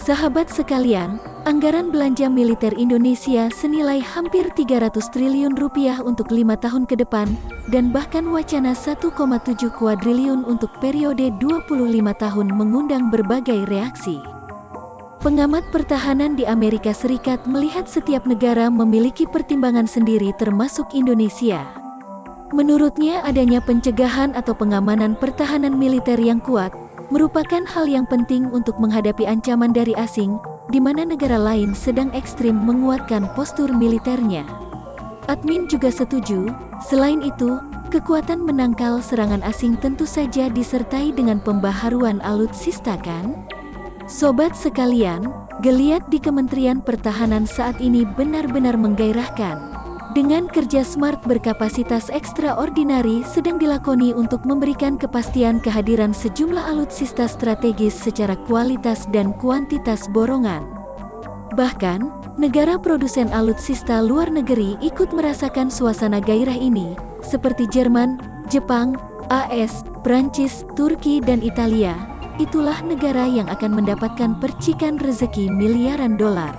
Sahabat sekalian, anggaran belanja militer Indonesia senilai hampir 300 triliun rupiah untuk 5 tahun ke depan, dan bahkan wacana 1,7 kuadriliun untuk periode 25 tahun mengundang berbagai reaksi. Pengamat pertahanan di Amerika Serikat melihat setiap negara memiliki pertimbangan sendiri termasuk Indonesia. Menurutnya adanya pencegahan atau pengamanan pertahanan militer yang kuat merupakan hal yang penting untuk menghadapi ancaman dari asing, di mana negara lain sedang ekstrim menguatkan postur militernya. Admin juga setuju, selain itu, kekuatan menangkal serangan asing tentu saja disertai dengan pembaharuan alutsista kan? Sobat sekalian, geliat di Kementerian Pertahanan saat ini benar-benar menggairahkan. Dengan kerja smart berkapasitas ekstraordinari sedang dilakoni untuk memberikan kepastian kehadiran sejumlah alutsista strategis secara kualitas dan kuantitas borongan. Bahkan, negara produsen alutsista luar negeri ikut merasakan suasana gairah ini, seperti Jerman, Jepang, AS, Prancis, Turki dan Italia. Itulah negara yang akan mendapatkan percikan rezeki miliaran dolar.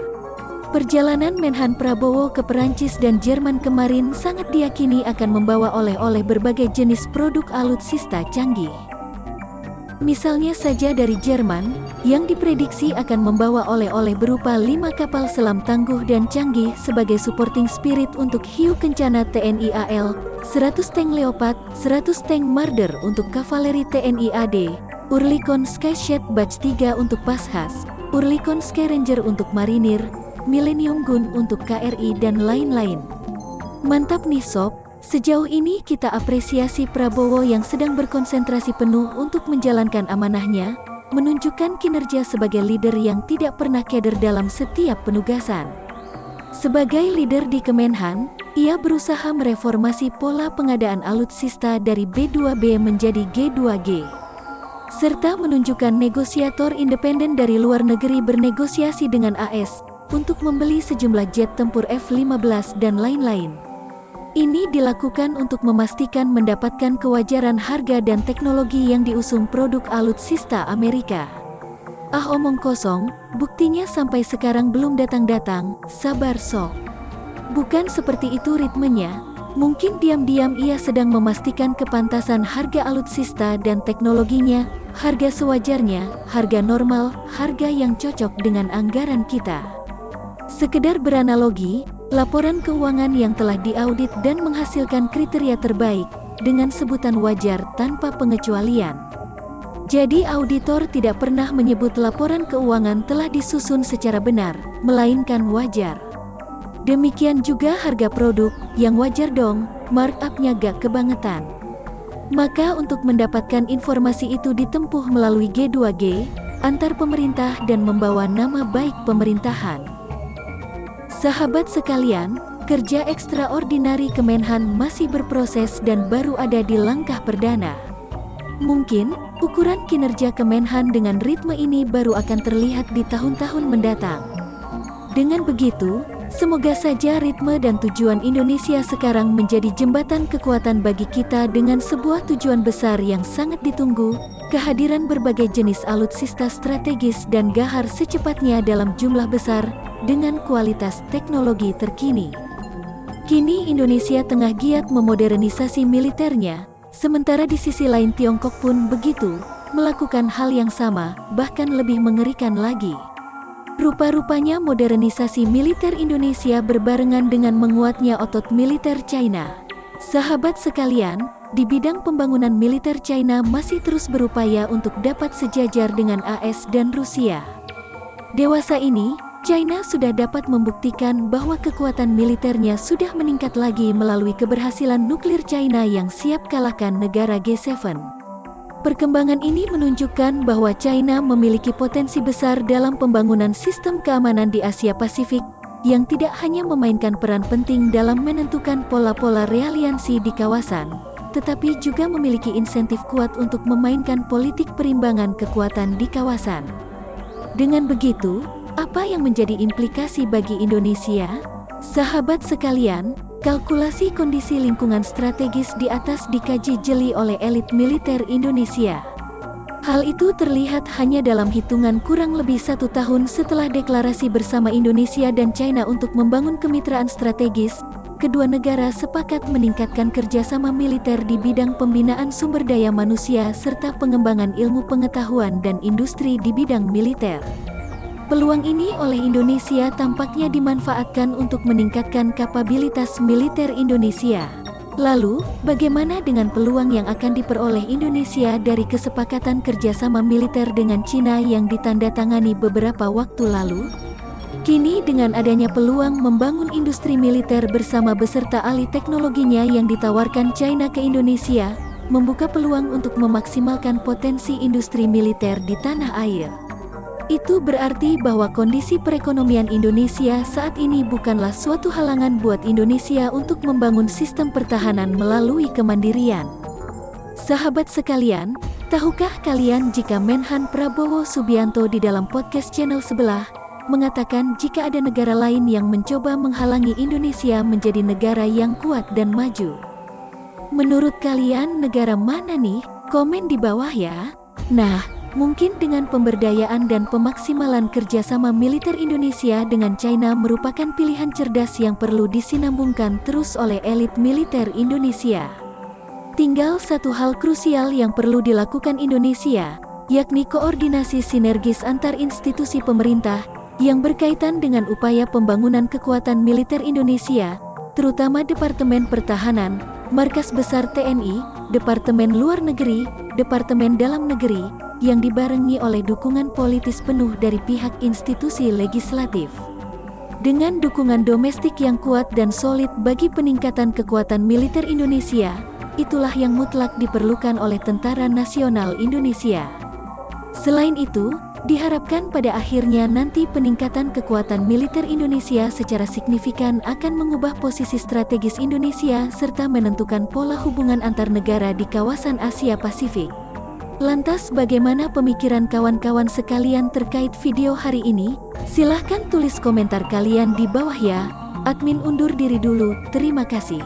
Perjalanan Menhan Prabowo ke Perancis dan Jerman kemarin sangat diyakini akan membawa oleh-oleh berbagai jenis produk alutsista canggih. Misalnya saja dari Jerman, yang diprediksi akan membawa oleh-oleh berupa 5 kapal selam tangguh dan canggih sebagai supporting spirit untuk hiu kencana TNI AL, 100 tank Leopard, 100 tank Marder untuk kavaleri TNI AD, Oerlikon Skyshed Batch 3 untuk Pashas, Oerlikon Sky Ranger untuk Marinir, Millennium Gun untuk KRI dan lain-lain. Mantap nih sob, sejauh ini kita apresiasi Prabowo yang sedang berkonsentrasi penuh untuk menjalankan amanahnya, menunjukkan kinerja sebagai leader yang tidak pernah keder dalam setiap penugasan. Sebagai leader di Kemenhan, ia berusaha mereformasi pola pengadaan alutsista dari B2B menjadi G2G. Serta menunjukkan negosiator independen dari luar negeri bernegosiasi dengan AS, untuk membeli sejumlah jet tempur F-15 dan lain-lain. Ini dilakukan untuk memastikan mendapatkan kewajaran harga dan teknologi yang diusung produk alutsista Amerika. Omong kosong, buktinya sampai sekarang belum datang-datang, sabar sok. Bukan seperti itu ritmenya, mungkin diam-diam ia sedang memastikan kepantasan harga alutsista dan teknologinya, harga sewajarnya, harga normal, harga yang cocok dengan anggaran kita. Sekedar beranalogi, laporan keuangan yang telah diaudit dan menghasilkan kriteria terbaik, dengan sebutan wajar tanpa pengecualian. Jadi auditor tidak pernah menyebut laporan keuangan telah disusun secara benar, melainkan wajar. Demikian juga harga produk, yang wajar dong, markup-nya gak kebangetan. Maka untuk mendapatkan informasi itu ditempuh melalui G2G, antar pemerintah dan membawa nama baik pemerintahan. Sahabat sekalian, kerja ekstraordinari Kemenhan masih berproses dan baru ada di langkah perdana. Mungkin, ukuran kinerja Kemenhan dengan ritme ini baru akan terlihat di tahun-tahun mendatang. Dengan begitu, semoga saja ritme dan tujuan Indonesia sekarang menjadi jembatan kekuatan bagi kita dengan sebuah tujuan besar yang sangat ditunggu, kehadiran berbagai jenis alutsista strategis dan gahar secepatnya dalam jumlah besar, dengan kualitas teknologi terkini. Kini Indonesia tengah giat memodernisasi militernya, sementara di sisi lain Tiongkok pun begitu, melakukan hal yang sama, bahkan lebih mengerikan lagi. Rupa-rupanya modernisasi militer Indonesia berbarengan dengan menguatnya otot militer China. Sahabat sekalian, di bidang pembangunan militer China masih terus berupaya untuk dapat sejajar dengan AS dan Rusia. Dewasa ini, China sudah dapat membuktikan bahwa kekuatan militernya sudah meningkat lagi melalui keberhasilan nuklir China yang siap kalahkan negara G7. Perkembangan ini menunjukkan bahwa China memiliki potensi besar dalam pembangunan sistem keamanan di Asia Pasifik, yang tidak hanya memainkan peran penting dalam menentukan pola-pola realiansi di kawasan, tetapi juga memiliki insentif kuat untuk memainkan politik perimbangan kekuatan di kawasan. Dengan begitu, apa yang menjadi implikasi bagi Indonesia? Sahabat sekalian, kalkulasi kondisi lingkungan strategis di atas dikaji jeli oleh elit militer Indonesia. Hal itu terlihat hanya dalam hitungan kurang lebih 1 tahun setelah deklarasi bersama Indonesia dan China untuk membangun kemitraan strategis. Kedua negara sepakat meningkatkan kerjasama militer di bidang pembinaan sumber daya manusia serta pengembangan ilmu pengetahuan dan industri di bidang militer. Peluang ini oleh Indonesia tampaknya dimanfaatkan untuk meningkatkan kapabilitas militer Indonesia. Lalu, bagaimana dengan peluang yang akan diperoleh Indonesia dari kesepakatan kerjasama militer dengan China yang ditandatangani beberapa waktu lalu? Kini dengan adanya peluang membangun industri militer bersama beserta ahli teknologinya yang ditawarkan China ke Indonesia, membuka peluang untuk memaksimalkan potensi industri militer di tanah air. Itu berarti bahwa kondisi perekonomian Indonesia saat ini bukanlah suatu halangan buat Indonesia untuk membangun sistem pertahanan melalui kemandirian. Sahabat sekalian, tahukah kalian jika Menhan Prabowo Subianto di dalam podcast channel sebelah mengatakan jika ada negara lain yang mencoba menghalangi Indonesia menjadi negara yang kuat dan maju? Menurut kalian negara mana nih? Komen di bawah ya. Nah, mungkin dengan pemberdayaan dan pemaksimalan kerjasama militer Indonesia dengan China merupakan pilihan cerdas yang perlu disinambungkan terus oleh elit militer Indonesia. Tinggal satu hal krusial yang perlu dilakukan Indonesia, yakni koordinasi sinergis antar institusi pemerintah yang berkaitan dengan upaya pembangunan kekuatan militer Indonesia, terutama Departemen Pertahanan, Markas Besar TNI, Departemen Luar Negeri, Departemen Dalam Negeri, yang dibarengi oleh dukungan politis penuh dari pihak institusi legislatif. Dengan dukungan domestik yang kuat dan solid bagi peningkatan kekuatan militer Indonesia, itulah yang mutlak diperlukan oleh Tentara Nasional Indonesia. Selain itu, diharapkan pada akhirnya nanti peningkatan kekuatan militer Indonesia secara signifikan akan mengubah posisi strategis Indonesia serta menentukan pola hubungan antar negara di kawasan Asia Pasifik. Lantas bagaimana pemikiran kawan-kawan sekalian terkait video hari ini? Silahkan tulis komentar kalian di bawah ya. Admin undur diri dulu, terima kasih.